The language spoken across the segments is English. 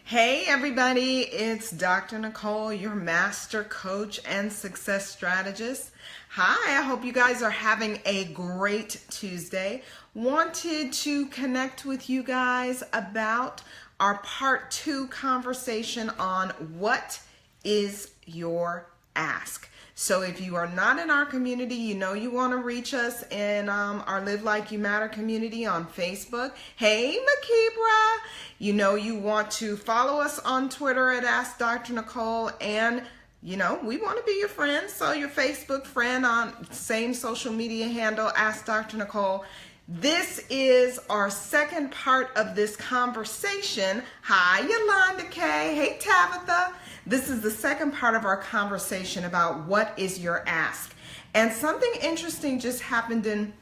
Hey everybody, it's Dr. Nicole, your master coach and success strategist. Hi, I hope you guys are having a great Tuesday. Wanted to connect with you guys about our part 2 conversation on what is your ask. So if you are not in our community, you know you want to reach us in our Live Like You Matter community on Facebook. Hey, Makibra! You know you want to follow us on Twitter at Ask Dr. Nicole, and you know we want to be your friend. So your Facebook friend on same social media handle, Ask Dr. Nicole. This is our second part of this conversation. Hi, Yolanda K. Hey, Tabitha. This is the second part of our conversation about what is your ask. And something interesting just happened in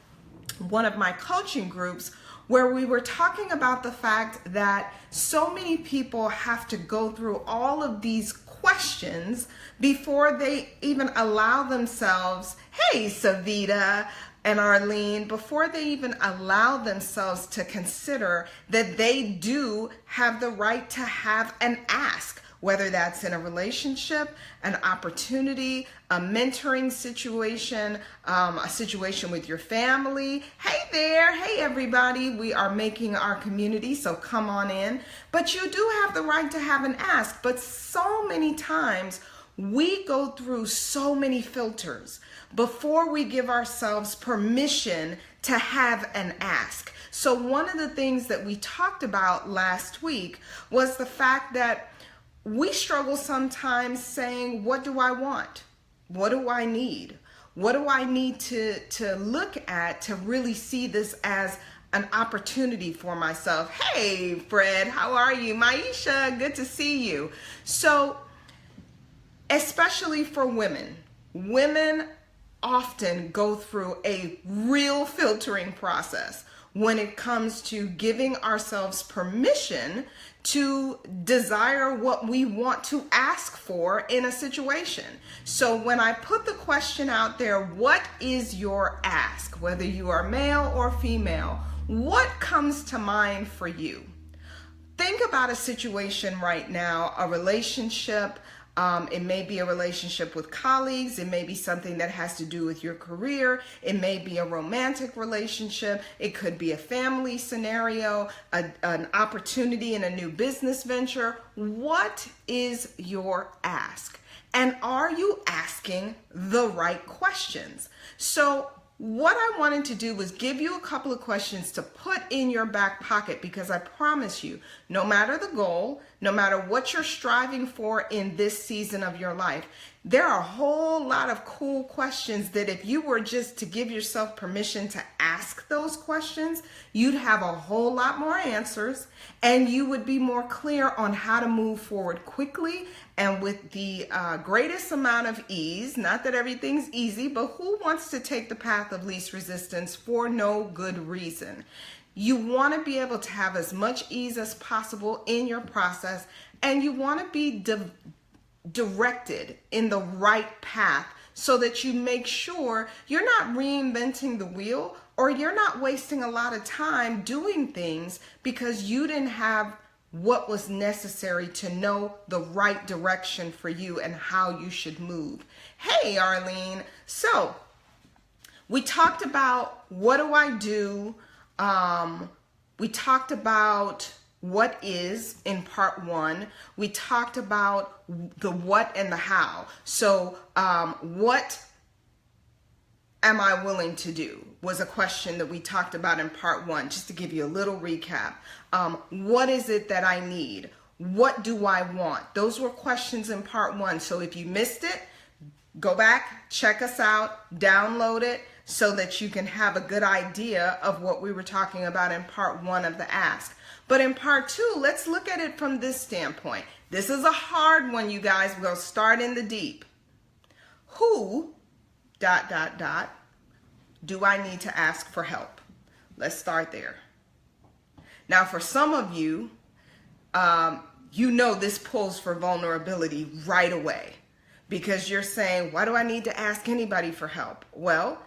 one of my coaching groups where we were talking about the fact that so many people have to go through all of these questions before they even allow themselves, hey, Savita and Arlene, before they even allow themselves to consider that they do have the right to have an ask, whether that's in a relationship, an opportunity, a mentoring situation, a situation with your family. Hey there, hey everybody, we are making our community, so come on in. But you do have the right to have an ask, but so many times we go through so many filters before we give ourselves permission to have an ask. So one of the things that we talked about last week was the fact that we struggle sometimes saying, what do I want? What do I need? What do I need to look at to really see this as an opportunity for myself? Hey, Fred, how are you? Maisha, good to see you. So, especially for women, women often go through a real filtering process when it comes to giving ourselves permission to desire what we want to ask for in a situation. So when I put the question out there, what is your ask? Whether you are male or female, what comes to mind for you? Think about a situation right now, a relationship. It may be a relationship with colleagues. It may be something that has to do with your career. It may be a romantic relationship. It could be a family scenario, an opportunity in a new business venture. What is your ask? And are you asking the right questions? So what I wanted to do was give you a couple of questions to put in your back pocket, because I promise you, no matter the goal, no matter what you're striving for in this season of your life, there are a whole lot of cool questions that if you were just to give yourself permission to ask those questions, you'd have a whole lot more answers and you would be more clear on how to move forward quickly and with the greatest amount of ease. Not that everything's easy, but who wants to take the path of least resistance for no good reason? You want to be able to have as much ease as possible in your process, and you want to be directed in the right path so that you make sure you're not reinventing the wheel or you're not wasting a lot of time doing things because you didn't have what was necessary to know the right direction for you and how you should move. Hey, Arlene. So we talked about what do I do? We talked about what is in part 1. We talked about the what and the how. So what am I willing to do was a question that we talked about in part 1, just to give you a little recap. What is it that I need? What do I want? Those were questions in part 1. So if you missed it, go back, check us out, download it, so that you can have a good idea of what we were talking about in part 1 of the ask. But in part 2, let's look at it from this standpoint. This is a hard one, you guys. We'll start in the deep. Who, ... do I need to ask for help? Let's start there. Now, for some of you, you know this pulls for vulnerability right away because you're saying, why do I need to ask anybody for help? Well,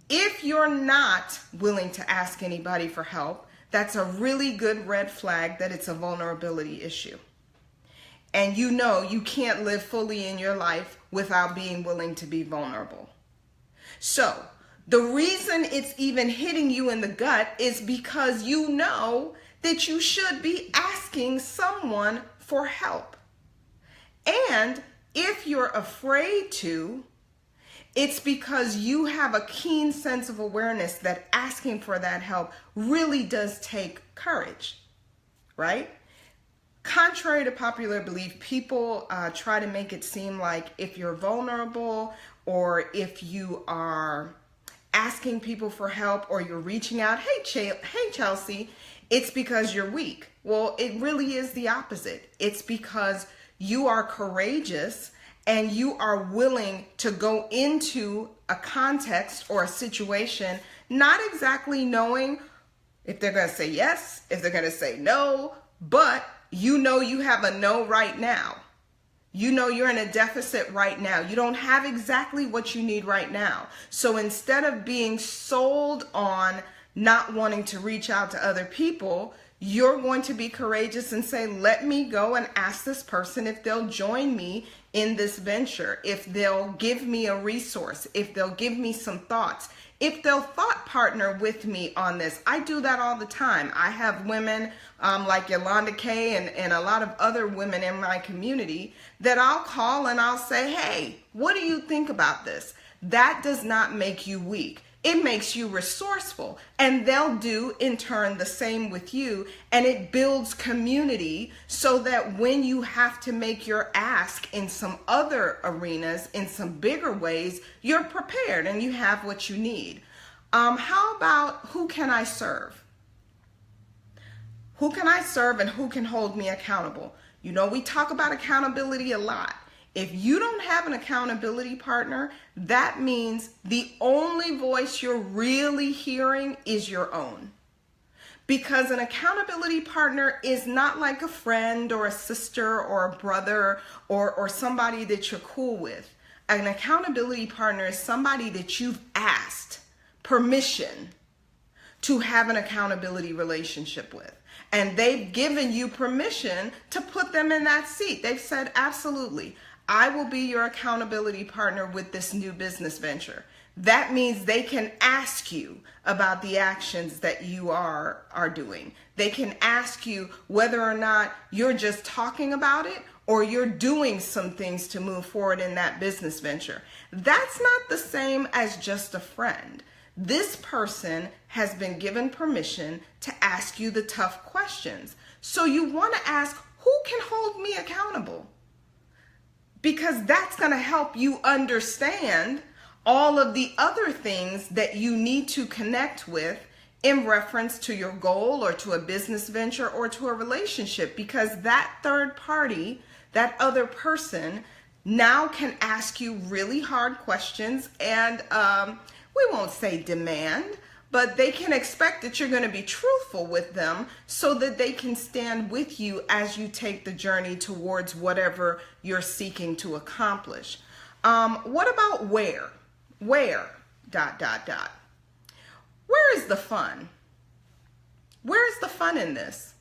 if you're not willing to ask anybody for help, that's a really good red flag that it's a vulnerability issue. and you know you can't live fully in your life without being willing to be vulnerable. So the reason it's even hitting you in the gut is because you know that you should be asking someone for help. And if you're afraid to, it's because you have a keen sense of awareness that asking for that help really does take courage, right? Contrary to popular belief, people try to make it seem like if you're vulnerable or if you are asking people for help or you're reaching out, hey Chelsea, it's because you're weak. Well, it really is the opposite. It's because you are courageous and you are willing to go into a context or a situation not exactly knowing if they're going to say yes, if they're going to say no, but you know you have a no right now. You know you're in a deficit right now. You don't have exactly what you need right now. So instead of being sold on not wanting to reach out to other people, you're going to be courageous and say, let me go and ask this person if they'll join me in this venture, if they'll give me a resource, if they'll give me some thoughts, if they'll thought partner with me on this. I do that all the time. I have women like Yolanda Kay and a lot of other women in my community that I'll call and I'll say, hey, what do you think about this? That does not make you weak. It makes you resourceful, and they'll do in turn the same with you, and it builds community so that when you have to make your ask in some other arenas, in some bigger ways, you're prepared and you have what you need. How about who can I serve? Who can I serve and who can hold me accountable? You know, we talk about accountability a lot. If you don't have an accountability partner, that means the only voice you're really hearing is your own. Because an accountability partner is not like a friend or a sister or a brother or somebody that you're cool with. An accountability partner is somebody that you've asked permission to have an accountability relationship with. And they've given you permission to put them in that seat. They've said, absolutely, I will be your accountability partner with this new business venture. That means they can ask you about the actions that you are doing. They can ask you whether or not you're just talking about it or you're doing some things to move forward in that business venture. That's not the same as just a friend. This person has been given permission to ask you the tough questions. So you want to ask, who can hold me accountable? Because that's going to help you understand all of the other things that you need to connect with in reference to your goal or to a business venture or to a relationship. Because that third party, that other person, now can ask you really hard questions and we won't say demand, but they can expect that you're going to be truthful with them so that they can stand with you as you take the journey towards whatever you're seeking to accomplish. What about where? Where? ... Where is the fun? Where is the fun in this?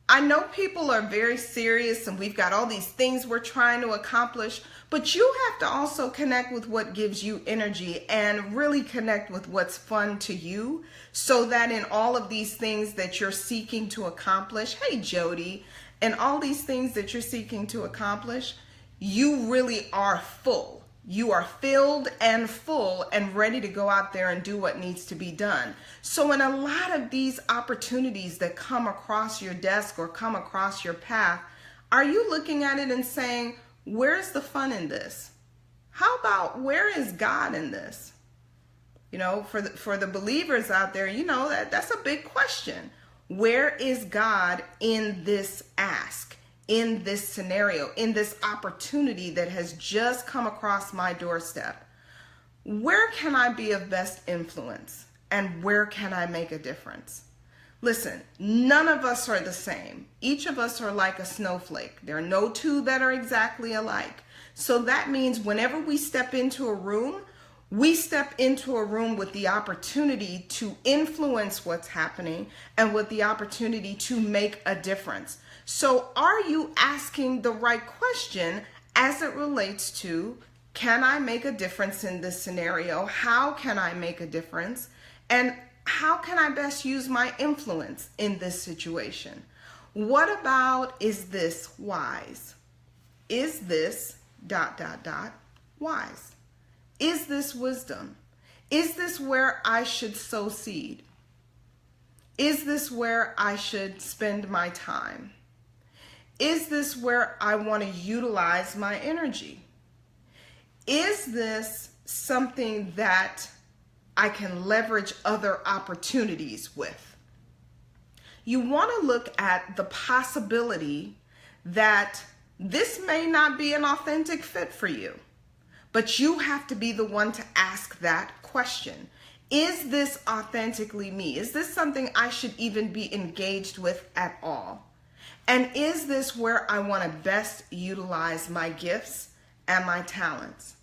I know people are very serious and we've got all these things we're trying to accomplish, but you have to also connect with what gives you energy and really connect with what's fun to you so that in all of these things that you're seeking to accomplish, hey Jody, and all these things that you're seeking to accomplish, you really are full. You are filled and full and ready to go out there and do what needs to be done. So in a lot of these opportunities that come across your desk or come across your path, are you looking at it and saying, where's the fun in this? How about where is God in this? You know, for the believers out there, you know, that's a big question. Where is God in this ask? In this scenario, in this opportunity that has just come across my doorstep? Where can I be of best influence and where can I make a difference? Listen, none of us are the same. Each of us are like a snowflake. There are no two that are exactly alike. So that means whenever we step into a room, We step into a room with the opportunity to influence what's happening and with the opportunity to make a difference. So are you asking the right question as it relates to, can I make a difference in this scenario? How can I make a difference? And how can I best use my influence in this situation? What about, is this wise? Is this ... wise? Is this wisdom? Is this where I should sow seed? Is this where I should spend my time? Is this where I want to utilize my energy? Is this something that I can leverage other opportunities with? You want to look at the possibility that this may not be an authentic fit for you, but you have to be the one to ask that question. Is this authentically me? Is this something I should even be engaged with at all? And is this where I want to best utilize my gifts and my talents?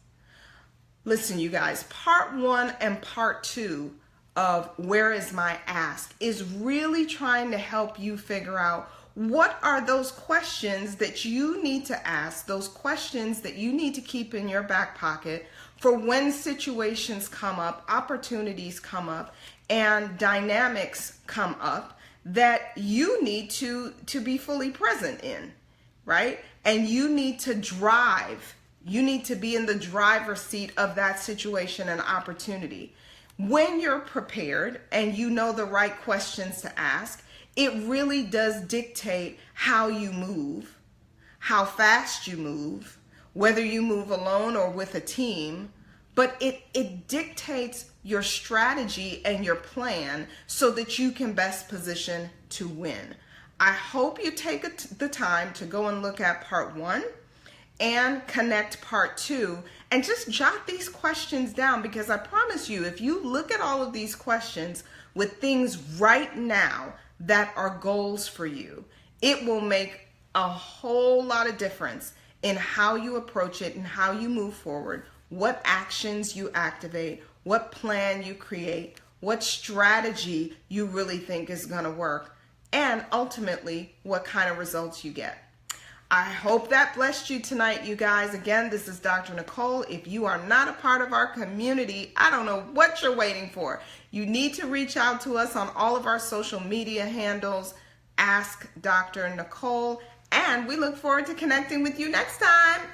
Listen, you guys, part 1 and part 2 of Where Is My Ask is really trying to help you figure out what are those questions that you need to ask, those questions that you need to keep in your back pocket for when situations come up, opportunities come up, and dynamics come up that you need to be fully present in, right? And you need to drive. You need to be in the driver's seat of that situation and opportunity. When you're prepared and you know the right questions to ask, it really does dictate how you move, how fast you move, whether you move alone or with a team, but it dictates your strategy and your plan so that you can best position to win. I hope you take the time to go and look at part 1 and connect part 2 and just jot these questions down, because I promise you, if you look at all of these questions with things right now that are goals for you, it will make a whole lot of difference in how you approach it and how you move forward, what actions you activate, what plan you create, what strategy you really think is going to work, and ultimately what kind of results you get. I hope that blessed you tonight, you guys. Again, this is Dr. Nicole. If you are not a part of our community, I don't know what you're waiting for. You need to reach out to us on all of our social media handles, Ask Dr. Nicole, and we look forward to connecting with you next time.